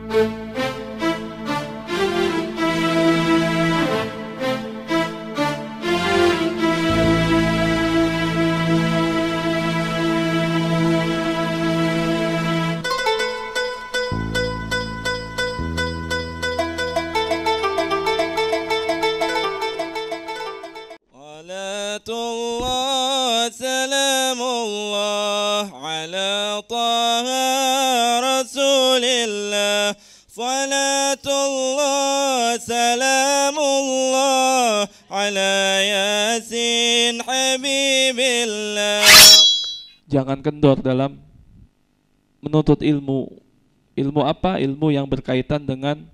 Salatullah salamullah ala taha rasulillah. Salatullah salamullah ala yasin habibillah. Jangan kendor dalam menuntut ilmu. Ilmu apa? Ilmu yang berkaitan dengan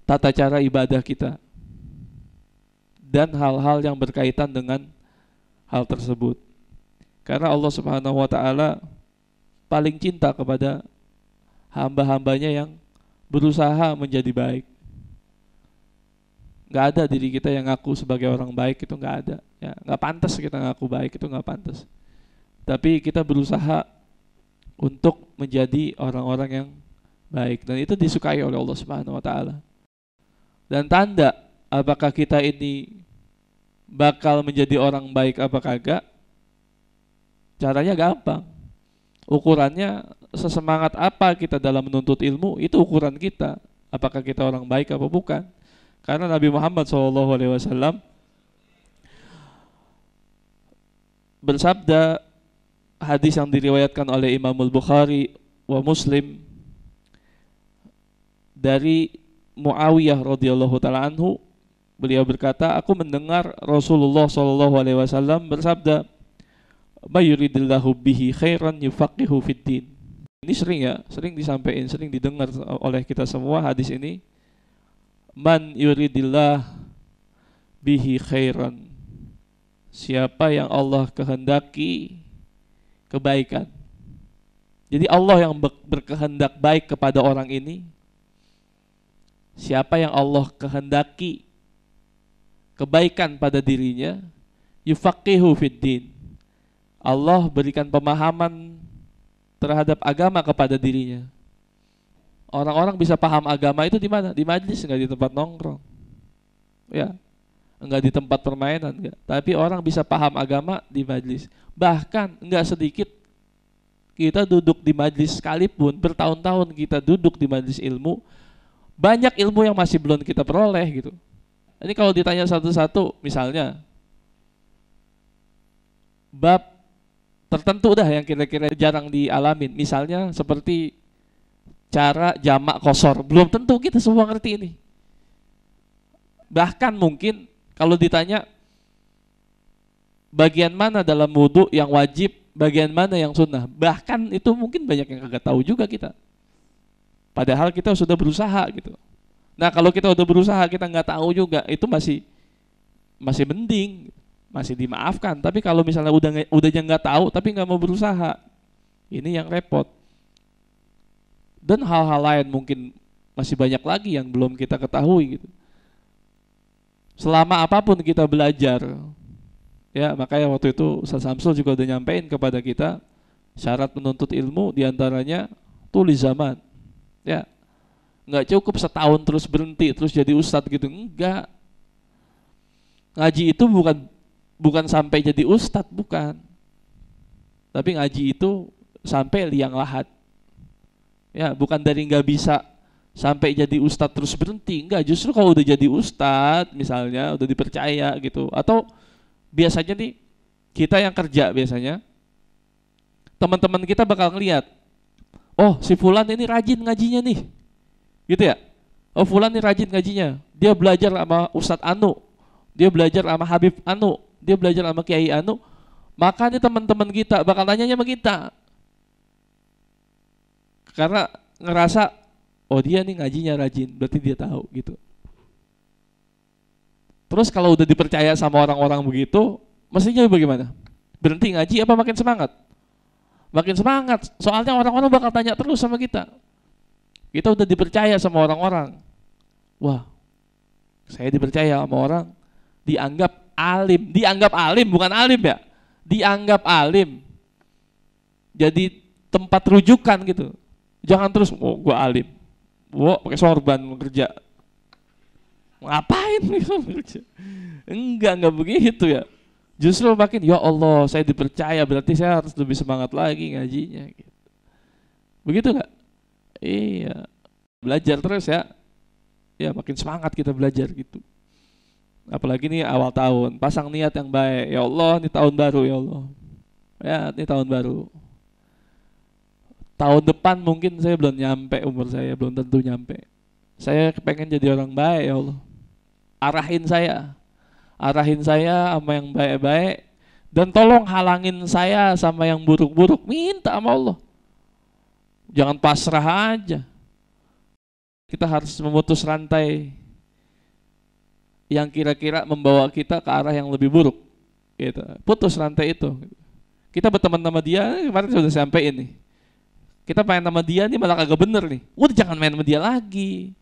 tata cara ibadah kita dan hal-hal yang berkaitan dengan hal tersebut. Karena Allah Subhanahu wa ta'ala paling cinta kepada hamba-hambanya yang berusaha menjadi baik. Gak ada diri kita yang ngaku sebagai orang baik, itu gak ada ya, gak pantas kita ngaku baik, itu gak pantas. Tapi kita berusaha untuk menjadi orang-orang yang baik, dan itu disukai oleh Allah Subhanahu wa ta'ala. Dan tanda apakah kita ini bakal menjadi orang baik apa kagak, caranya gampang. Ukurannya sesemangat apa kita dalam menuntut ilmu, itu ukuran kita. Apakah kita orang baik apa bukan. Karena Nabi Muhammad SAW bersabda, hadis yang diriwayatkan oleh Imam Al-Bukhari wa Muslim dari Muawiyah radhiyallahu taala anhu, beliau berkata, aku mendengar Rasulullah SAW bersabda, "May yuridillahu bihi khairan yufaqihu fiddin." Ini sering disampaikan, sering didengar oleh kita semua hadis ini. Man yuridillah bihi khairan, siapa yang Allah kehendaki kebaikan. Jadi Allah yang berkehendak baik kepada orang ini. Siapa yang Allah kehendaki kebaikan pada dirinya, yufaqihu fiddin, Allah berikan pemahaman terhadap agama kepada dirinya. Orang-orang bisa paham agama itu di mana? Di majlis, enggak di tempat nongkrong. Ya, enggak di tempat permainan, enggak. Tapi orang bisa paham agama di majlis. Bahkan enggak sedikit kita duduk di majlis sekalipun, bertahun-tahun kita duduk di majlis ilmu, banyak ilmu yang masih belum kita peroleh gitu. Ini kalau ditanya satu-satu, misalnya bab tertentu dah yang kira-kira jarang dialamin, misalnya seperti cara jamak qashar, belum tentu kita semua ngerti ini. Bahkan mungkin kalau ditanya bagian mana dalam wudu yang wajib, bagian mana yang sunnah, bahkan itu mungkin banyak yang kagak tahu juga kita. Padahal kita sudah berusaha gitu. Nah kalau kita udah berusaha kita nggak tahu juga, itu masih mending, masih dimaafkan. Tapi kalau misalnya udah nggak tahu tapi nggak mau berusaha, ini yang repot. Dan hal-hal lain mungkin masih banyak lagi yang belum kita ketahui gitu. Selama apapun kita belajar, ya makanya waktu itu Ustaz Samsul juga udah nyampein kepada kita syarat menuntut ilmu diantaranya tulis zaman. Ya, nggak cukup setahun terus berhenti terus jadi ustadz gitu, enggak. Ngaji itu bukan sampai jadi ustadz, bukan. Tapi ngaji itu sampai liang lahat. Ya, bukan dari nggak bisa sampai jadi ustadz terus berhenti, enggak. Justru kalau udah jadi ustadz, misalnya udah dipercaya gitu, atau biasanya nih kita yang kerja biasanya, teman-teman kita bakal ngelihat, oh si fulan ini rajin ngajinya nih, gitu ya. Oh fulan ini rajin ngajinya, dia belajar sama Ustadz Anu, dia belajar sama Habib Anu, dia belajar sama Kiai Anu. Maka nih teman-teman kita bakal tanyanya sama kita, karena ngerasa oh dia nih ngajinya rajin, berarti dia tahu gitu. Terus kalau udah dipercaya sama orang-orang begitu, mestinya bagaimana? Berhenti ngaji apa makin semangat? Makin semangat, soalnya orang-orang bakal tanya terus sama kita. Kita udah dipercaya sama orang-orang. Wah, saya dipercaya sama orang, dianggap alim bukan alim ya, dianggap alim. Jadi tempat rujukan gitu. Jangan terus, oh gue alim, pakai sorban kerja. Ngapain kerja? Enggak begitu ya. Justru makin, ya Allah saya dipercaya, berarti saya harus lebih semangat lagi ngajinya. Gitu. Begitu nggak? Iya. Belajar terus ya. Ya makin semangat kita belajar gitu. Apalagi nih awal tahun, pasang niat yang baik. Ya Allah, ini tahun baru ya Allah. Ya, ini tahun baru. Tahun depan mungkin saya belum nyampe, umur saya belum tentu nyampe. Saya pengen jadi orang baik ya Allah. Arahin saya sama yang baik-baik. Dan tolong halangin saya sama yang buruk-buruk. Minta sama Allah. Jangan pasrah aja. Kita harus memutus rantai yang kira-kira membawa kita ke arah yang lebih buruk. Gitu. Putus rantai itu. Kita berteman sama dia, kemarin sudah sampai ini. Kita main sama dia nih malah kagak bener nih. Udah jangan main sama dia lagi.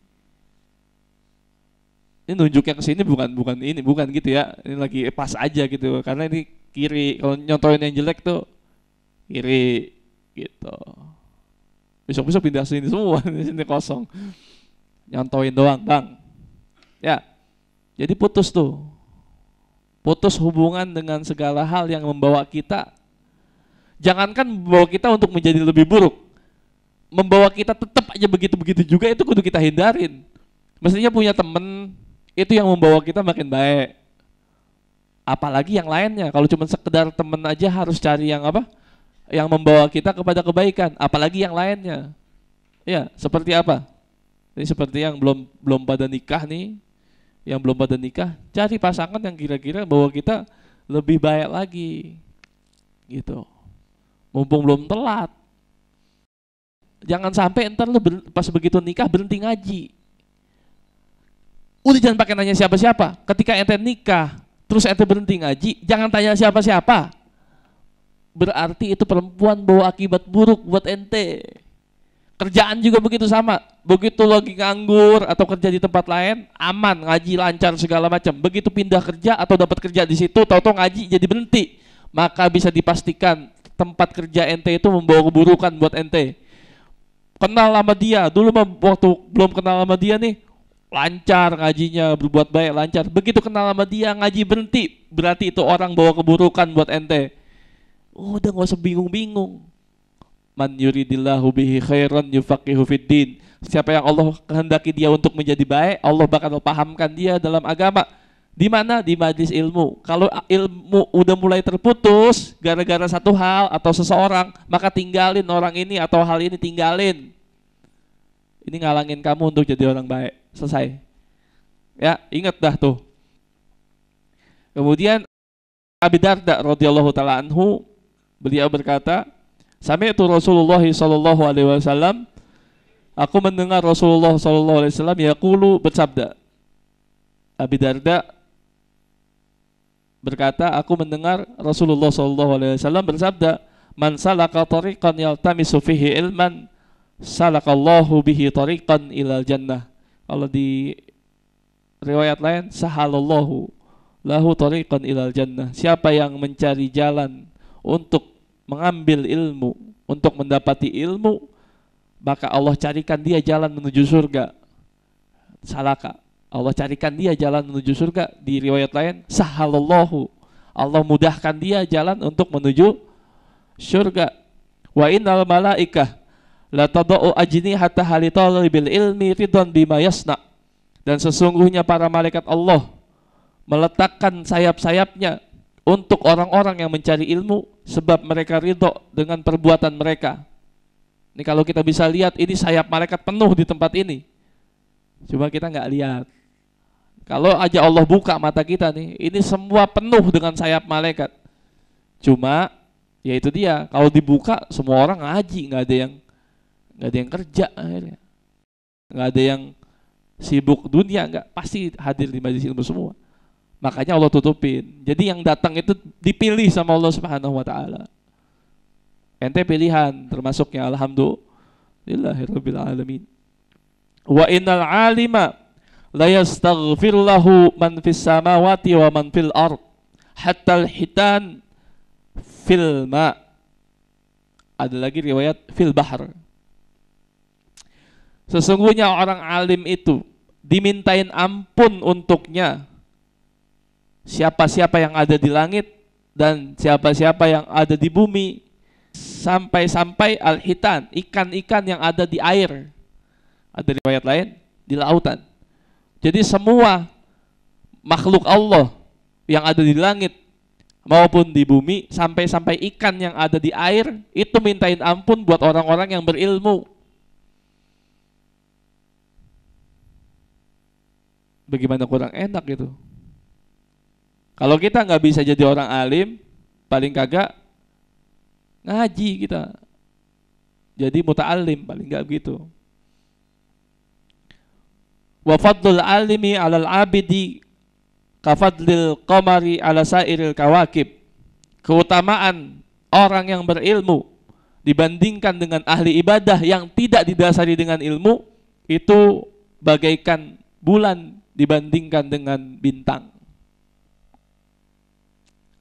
Ini nunjuknya ke sini bukan gitu ya. Ini lagi pas aja gitu. Karena ini kiri, kalau nyontoin yang jelek tuh kiri gitu. Besok-besok pindah sini semua, di sini kosong. Nyontoin doang, Bang. Ya. Jadi putus tuh. Putus hubungan dengan segala hal yang membawa kita. Jangankan membawa kita untuk menjadi lebih buruk. Membawa kita tetap aja begitu-begitu juga, itu kudu kita hindarin. Mestinya punya temen, itu yang membawa kita makin baik. Apalagi yang lainnya. Kalau cuma sekedar temen aja harus cari yang apa? Yang membawa kita kepada kebaikan. Apalagi yang lainnya. Ya, seperti apa? Ini seperti yang belum pada nikah nih. Yang belum pada nikah, cari pasangan yang kira-kira bawa kita lebih baik lagi. Gitu. Mumpung belum telat. Jangan sampai ntar lu pas begitu nikah berhenti ngaji. Udah jangan pakai nanya siapa-siapa. Ketika ente nikah, terus ente berhenti ngaji, jangan tanya siapa-siapa. Berarti itu perempuan bawa akibat buruk buat ente. Kerjaan juga begitu sama. Begitu lagi nganggur atau kerja di tempat lain, aman, ngaji lancar segala macam. Begitu pindah kerja atau dapat kerja di situ, tahu-tahu ngaji jadi berhenti. Maka bisa dipastikan tempat kerja ente itu membawa keburukan buat ente. Kenal sama dia, dulu waktu belum kenal sama dia nih, lancar ngajinya, berbuat baik, lancar. Begitu kenal sama dia, ngaji berhenti, berarti itu orang bawa keburukan buat ente. Udah gak usah bingung-bingung. Man yuridillahu bihi khairan yufaqihu fiddin. Siapa yang Allah kehendaki dia untuk menjadi baik, Allah bakal pahamkan dia dalam agama. Di mana? Di majlis ilmu. Kalau ilmu udah mulai terputus gara-gara satu hal atau seseorang, maka tinggalin orang ini atau hal ini, tinggalin. Ini ngalangin kamu untuk jadi orang baik. Selesai. Ya, ingat dah tuh. Kemudian Abi Darda radhiyallahu taala anhu, beliau berkata, sami'tu Rasulullah sallallahu alaihi wasallam, aku mendengar Rasulullah sallallahu alaihi wasallam yaqulu, bersabda. Abi Darda berkata, aku mendengar Rasulullah sallallahu alaihi wasallam bersabda, man salaka tariqan yaltamisu fihi ilman, salakallahu bihi tariqan ilal jannah. Kalau di riwayat lain, sahalallahu lahu tariqan ilal jannah. Siapa yang mencari jalan untuk mengambil ilmu, untuk mendapati ilmu, maka Allah carikan dia jalan menuju surga. Salaka, Allah carikan dia jalan menuju surga. Di riwayat lain, sahalallahu, Allah mudahkan dia jalan untuk menuju surga. Wa innal malaikah la tadau ajnihata li talibil ilmi ridwan bima yasna. Dan sesungguhnya para malaikat Allah meletakkan sayap-sayapnya untuk orang-orang yang mencari ilmu, sebab mereka ridho dengan perbuatan mereka. Ini kalau kita bisa lihat, ini sayap malaikat penuh di tempat ini. Cuma kita nggak lihat. Kalau aja Allah buka mata kita nih, ini semua penuh dengan sayap malaikat. Cuma, ya itu dia. Kalau dibuka, semua orang ngaji, nggak ada yang kerja akhirnya. Nggak ada yang sibuk dunia, nggak, pasti hadir di majelis ilmu semua. Makanya Allah tutupin. Jadi yang datang itu dipilih sama Allah Subhanahu wa taala. Ente pilihan termasuknya, alhamdulillahirabbil alamin. Wa innal alima la yastaghfir lahu man fis samawati wa man fil ard hatta al hitan fil ma. Ada lagi riwayat fil bahr. Sesungguhnya orang alim itu dimintain ampun untuknya siapa-siapa yang ada di langit dan siapa-siapa yang ada di bumi, sampai-sampai al-hitan, ikan-ikan yang ada di air. Ada riwayat lain di lautan. Jadi semua makhluk Allah yang ada di langit maupun di bumi, sampai-sampai ikan yang ada di air itu mintain ampun buat orang-orang yang berilmu. Bagaimana kurang enak gitu. Kalau kita nggak bisa jadi orang alim, paling kagak ngaji kita. Jadi muta'alim, paling nggak begitu. Wa fadlul alimi 'alal 'abidi kafadlil qamari 'ala sairil kawakib. Keutamaan orang yang berilmu dibandingkan dengan ahli ibadah yang tidak didasari dengan ilmu itu bagaikan bulan dibandingkan dengan bintang.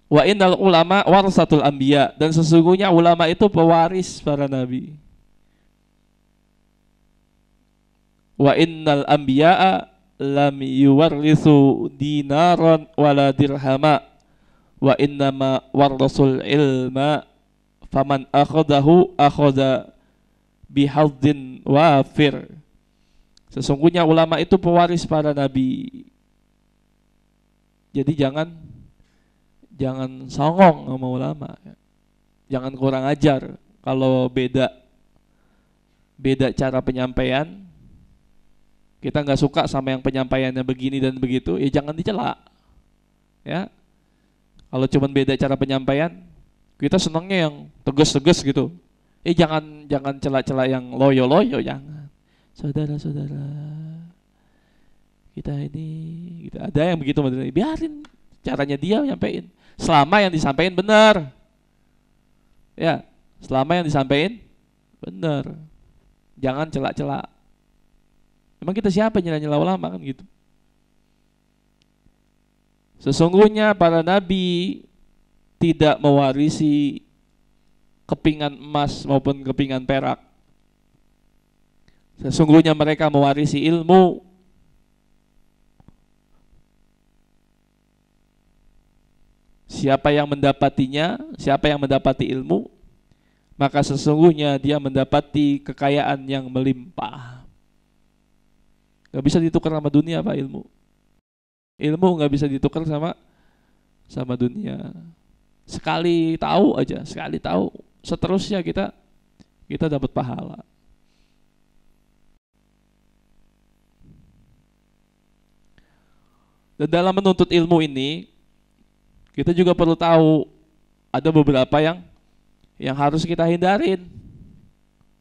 Wa innal ulama warasatul anbiya, dan sesungguhnya ulama itu pewaris para nabi. Wa innal anbiya'a lam yuwarrisu dinaran wala dirhama wa innama warasul ilma faman akhadahu akhadha bihadzin wafir. Sesungguhnya ulama itu pewaris para nabi. Jadi jangan songong sama ulama. Jangan kurang ajar. Kalau beda cara penyampaian, kita nggak suka sama yang penyampaiannya begini dan begitu, ya jangan dicela. Ya, kalau cuma beda cara penyampaian, kita senangnya yang tegas-tegas gitu. Jangan cela-cela yang loyo-loyo, jangan. Saudara-saudara, kita ini, gitu. Ada yang begitu, biarin caranya dia nyampein. Selama yang disampaikan benar, ya, selama yang disampaikan benar, jangan cela-cela. Emang kita siapa nyela-nyela ulama kan gitu? Sesungguhnya para nabi tidak mewarisi kepingan emas maupun kepingan perak. Sesungguhnya mereka mewarisi ilmu. Siapa yang mendapatinya, siapa yang mendapati ilmu, maka sesungguhnya dia mendapati kekayaan yang melimpah. Gak bisa ditukar sama dunia Pak, ilmu. Ilmu gak bisa ditukar sama dunia. Sekali tahu aja, seterusnya kita dapat pahala. Dan dalam menuntut ilmu ini, kita juga perlu tahu ada beberapa yang harus kita hindarin,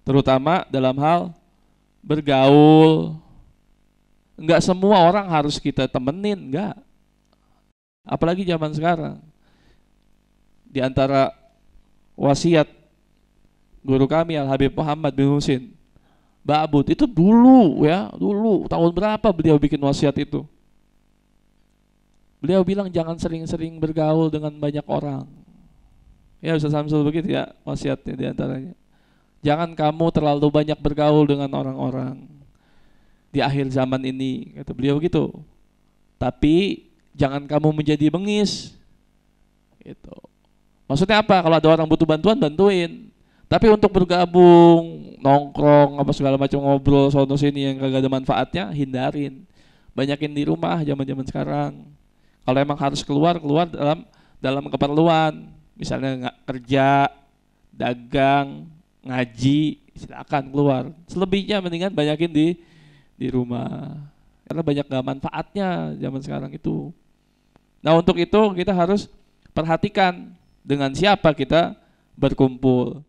terutama dalam hal bergaul. Enggak semua orang harus kita temenin, enggak. Apalagi zaman sekarang. Di antara wasiat guru kami Al-Habib Muhammad bin Husin Ba'bud itu dulu tahun berapa beliau bikin wasiat itu. Beliau bilang jangan sering-sering bergaul dengan banyak orang. Ya Ustaz Samsul begitu ya wasiatnya diantaranya. Jangan kamu terlalu banyak bergaul dengan orang-orang di akhir zaman ini, kata beliau gitu. Tapi jangan kamu menjadi bengis. Gitu. Maksudnya apa? Kalau ada orang butuh bantuan, bantuin. Tapi untuk bergabung, nongkrong, apa segala macam ngobrol sono sini yang kagak ada manfaatnya, hindarin. Banyakin di rumah zaman-zaman sekarang. Kalau emang harus keluar dalam keperluan, misalnya kerja, dagang, ngaji, silakan keluar. Selebihnya mendingan banyakin di rumah. Karena banyak gak manfaatnya zaman sekarang itu. Nah untuk itu kita harus perhatikan dengan siapa kita berkumpul.